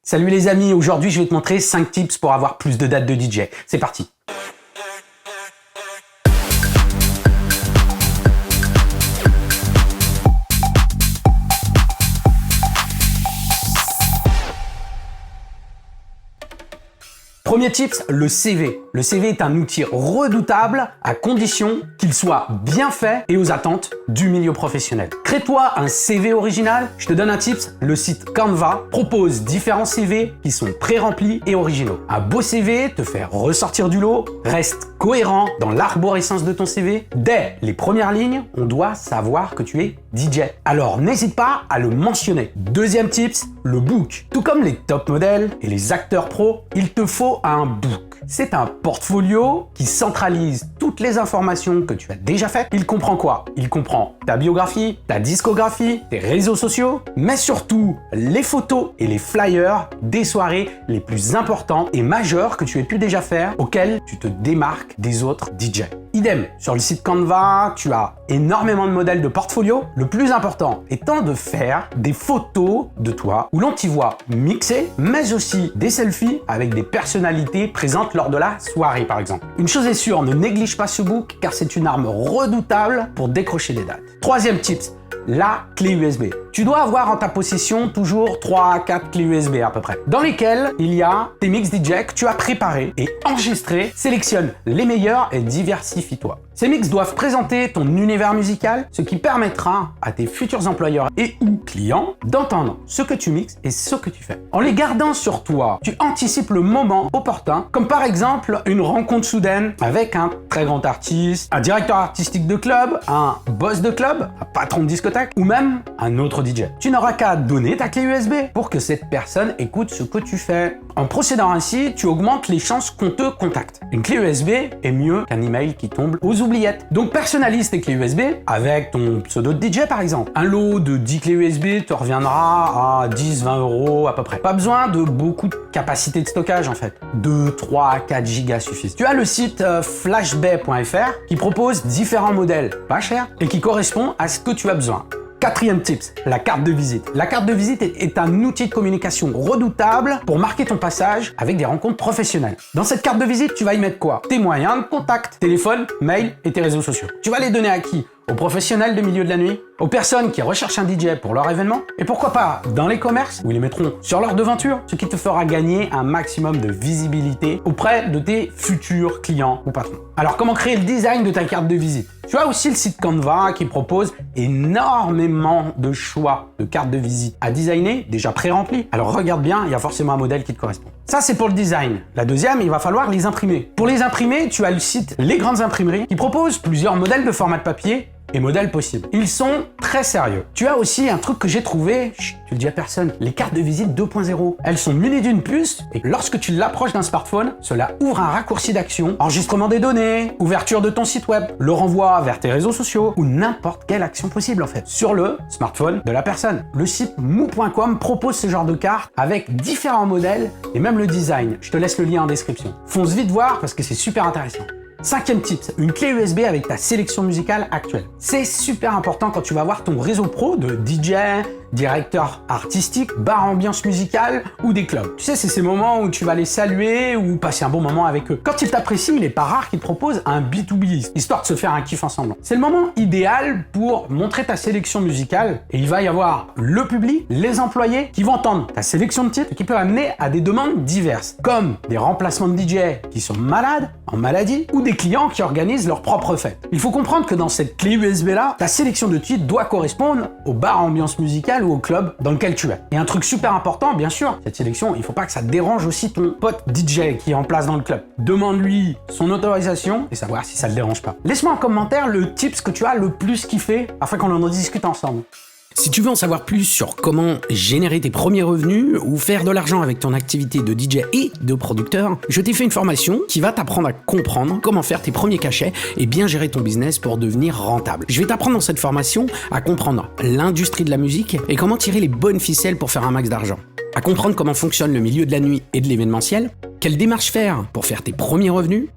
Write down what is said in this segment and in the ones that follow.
Salut les amis, aujourd'hui je vais te montrer 5 tips pour avoir plus de dates de DJ. C'est parti. Premier tips, le CV. Le CV est un outil redoutable à condition qu'il soit bien fait et aux attentes du milieu professionnel. Crée-toi un CV original. Je te donne un tips, le site Canva propose différents CV qui sont pré-remplis et originaux. Un beau CV te fait ressortir du lot, reste cohérent dans l'arborescence de ton CV. Dès les premières lignes, on doit savoir que tu es DJ. Alors n'hésite pas à le mentionner. Deuxième tips, le book. Tout comme les top modèles et les acteurs pros, il te faut un book. C'est un portfolio qui centralise toutes les informations que tu as déjà faites. Il comprend quoi? Il comprend ta biographie, ta discographie, tes réseaux sociaux, mais surtout les photos et les flyers des soirées les plus importantes et majeures que tu aies pu déjà faire, auxquelles tu te démarques des autres DJ. Idem, sur le site Canva, tu as énormément de modèles de portfolio. Le plus important étant de faire des photos de toi où l'on t'y voit mixer, mais aussi des selfies avec des personnalités présentes lors de la soirée par exemple. Une chose est sûre, ne néglige pas ce book car c'est une arme redoutable pour décrocher des dates. Troisième tips, la clé USB. Tu dois avoir en ta possession toujours 3 à 4 clés USB à peu près, dans lesquelles il y a tes mix DJ que tu as préparés et enregistrés. Sélectionne les meilleurs et diversifie-toi. Ces mix doivent présenter ton univers musical, ce qui permettra à tes futurs employeurs et ou clients d'entendre ce que tu mixes et ce que tu fais. En les gardant sur toi, tu anticipes le moment opportun, comme par exemple une rencontre soudaine avec un très grand artiste, un directeur artistique de club, un boss de club, un patron de discothèque ou même un autre DJ. Tu n'auras qu'à donner ta clé USB pour que cette personne écoute ce que tu fais. En procédant ainsi, tu augmentes les chances qu'on te contacte. Une clé USB est mieux qu'un email qui tombe aux oubliettes. Donc personnalise tes clés USB avec ton pseudo de DJ par exemple. Un lot de 10 clés USB te reviendra à 10-20 € à peu près. Pas besoin de beaucoup de capacité de stockage en fait. 2, 3, 4 gigas suffisent. Tu as le site flashbay.fr qui propose différents modèles pas chers et qui correspond à ce que tu as besoin. Quatrième tips, la carte de visite. La carte de visite est un outil de communication redoutable pour marquer ton passage avec des rencontres professionnelles. Dans cette carte de visite, tu vas y mettre quoi? Tes moyens de contact, téléphone, mail et tes réseaux sociaux. Tu vas les donner à qui? Aux professionnels du milieu de la nuit, aux personnes qui recherchent un DJ pour leur événement, et pourquoi pas dans les commerces où ils les mettront sur leur devanture, ce qui te fera gagner un maximum de visibilité auprès de tes futurs clients ou patrons. Alors comment créer le design de ta carte de visite? Tu as aussi le site Canva qui propose énormément de choix de cartes de visite à designer, déjà pré-remplies. Alors regarde bien, il y a forcément un modèle qui te correspond. Ça, c'est pour le design. La deuxième, il va falloir les imprimer. Pour les imprimer, tu as le site Les Grandes Imprimeries qui propose plusieurs modèles de format de papier et modèles possibles. Ils sont très sérieux. Tu as aussi un truc que j'ai trouvé, chut, tu le dis à personne, les cartes de visite 2.0. Elles sont munies d'une puce et lorsque tu l'approches d'un smartphone, cela ouvre un raccourci d'action, enregistrement des données, ouverture de ton site web, le renvoi vers tes réseaux sociaux ou n'importe quelle action possible en fait, sur le smartphone de la personne. Le site mou.com propose ce genre de cartes avec différents modèles et même le design. Je te laisse le lien en description. Fonce vite voir parce que c'est super intéressant. Cinquième tip, une clé USB avec ta sélection musicale actuelle. C'est super important quand tu vas voir ton réseau pro de DJ, directeur artistique, bar ambiance musicale ou des clubs. Tu sais, c'est ces moments où tu vas les saluer ou passer un bon moment avec eux. Quand ils t'apprécient, il n'est pas rare qu'ils te proposent un B2B, histoire de se faire un kiff ensemble. C'est le moment idéal pour montrer ta sélection musicale et il va y avoir le public, les employés qui vont entendre ta sélection de titres qui peut amener à des demandes diverses, comme des remplacements de DJ qui sont malades, en maladie ou des clients qui organisent leur propre fête. Il faut comprendre que dans cette clé USB là, ta sélection de titres doit correspondre au bar ambiance musicale ou au club dans lequel tu es. Et un truc super important, bien sûr, cette sélection, il faut pas que ça dérange aussi ton pote DJ qui est en place dans le club. Demande-lui son autorisation et savoir si ça le dérange pas. Laisse-moi en commentaire le tips que tu as le plus kiffé afin qu'on en discute ensemble. Si tu veux en savoir plus sur comment générer tes premiers revenus ou faire de l'argent avec ton activité de DJ et de producteur, je t'ai fait une formation qui va t'apprendre à comprendre comment faire tes premiers cachets et bien gérer ton business pour devenir rentable. Je vais t'apprendre dans cette formation à comprendre l'industrie de la musique et comment tirer les bonnes ficelles pour faire un max d'argent. À comprendre comment fonctionne le milieu de la nuit et de l'événementiel, quelles démarches faire pour faire tes premiers revenus,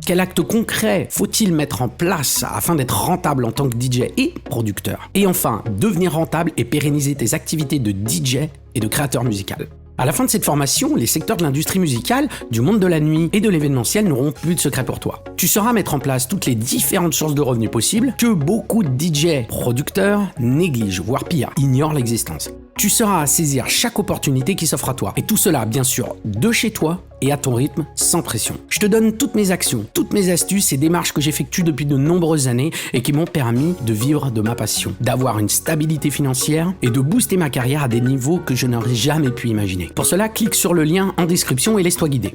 quel acte concret faut-il mettre en place afin d'être rentable en tant que DJ et producteur? Et enfin, devenir rentable et pérenniser tes activités de DJ et de créateur musical. À la fin de cette formation, les secteurs de l'industrie musicale, du monde de la nuit et de l'événementiel n'auront plus de secret pour toi. Tu sauras mettre en place toutes les différentes sources de revenus possibles que beaucoup de DJ producteurs négligent, voire pire, ignorent l'existence. Tu sauras saisir chaque opportunité qui s'offre à toi. Et tout cela, bien sûr, de chez toi et à ton rythme, sans pression. Je te donne toutes mes actions, toutes mes astuces et démarches que j'effectue depuis de nombreuses années et qui m'ont permis de vivre de ma passion, d'avoir une stabilité financière et de booster ma carrière à des niveaux que je n'aurais jamais pu imaginer. Pour cela, clique sur le lien en description et laisse-toi guider.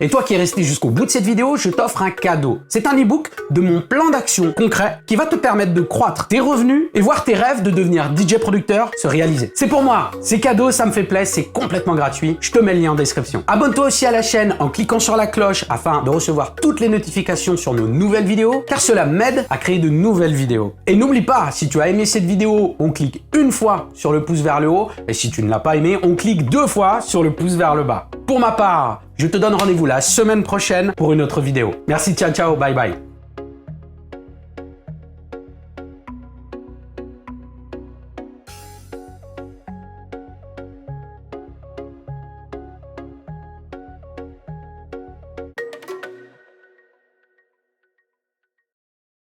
Et toi qui es resté jusqu'au bout de cette vidéo, je t'offre un cadeau. C'est un e-book de mon plan d'action concret qui va te permettre de croître tes revenus et voir tes rêves de devenir DJ producteur se réaliser. C'est pour moi, c'est cadeau, ça me fait plaisir, c'est complètement gratuit. Je te mets le lien en description. Abonne-toi aussi à la chaîne en cliquant sur la cloche afin de recevoir toutes les notifications sur nos nouvelles vidéos, car cela m'aide à créer de nouvelles vidéos. Et n'oublie pas, si tu as aimé cette vidéo, on clique une fois sur le pouce vers le haut, et si tu ne l'as pas aimé, on clique 2 fois sur le pouce vers le bas. Pour ma part, je te donne rendez-vous la semaine prochaine pour une autre vidéo. Merci, ciao, ciao, bye bye.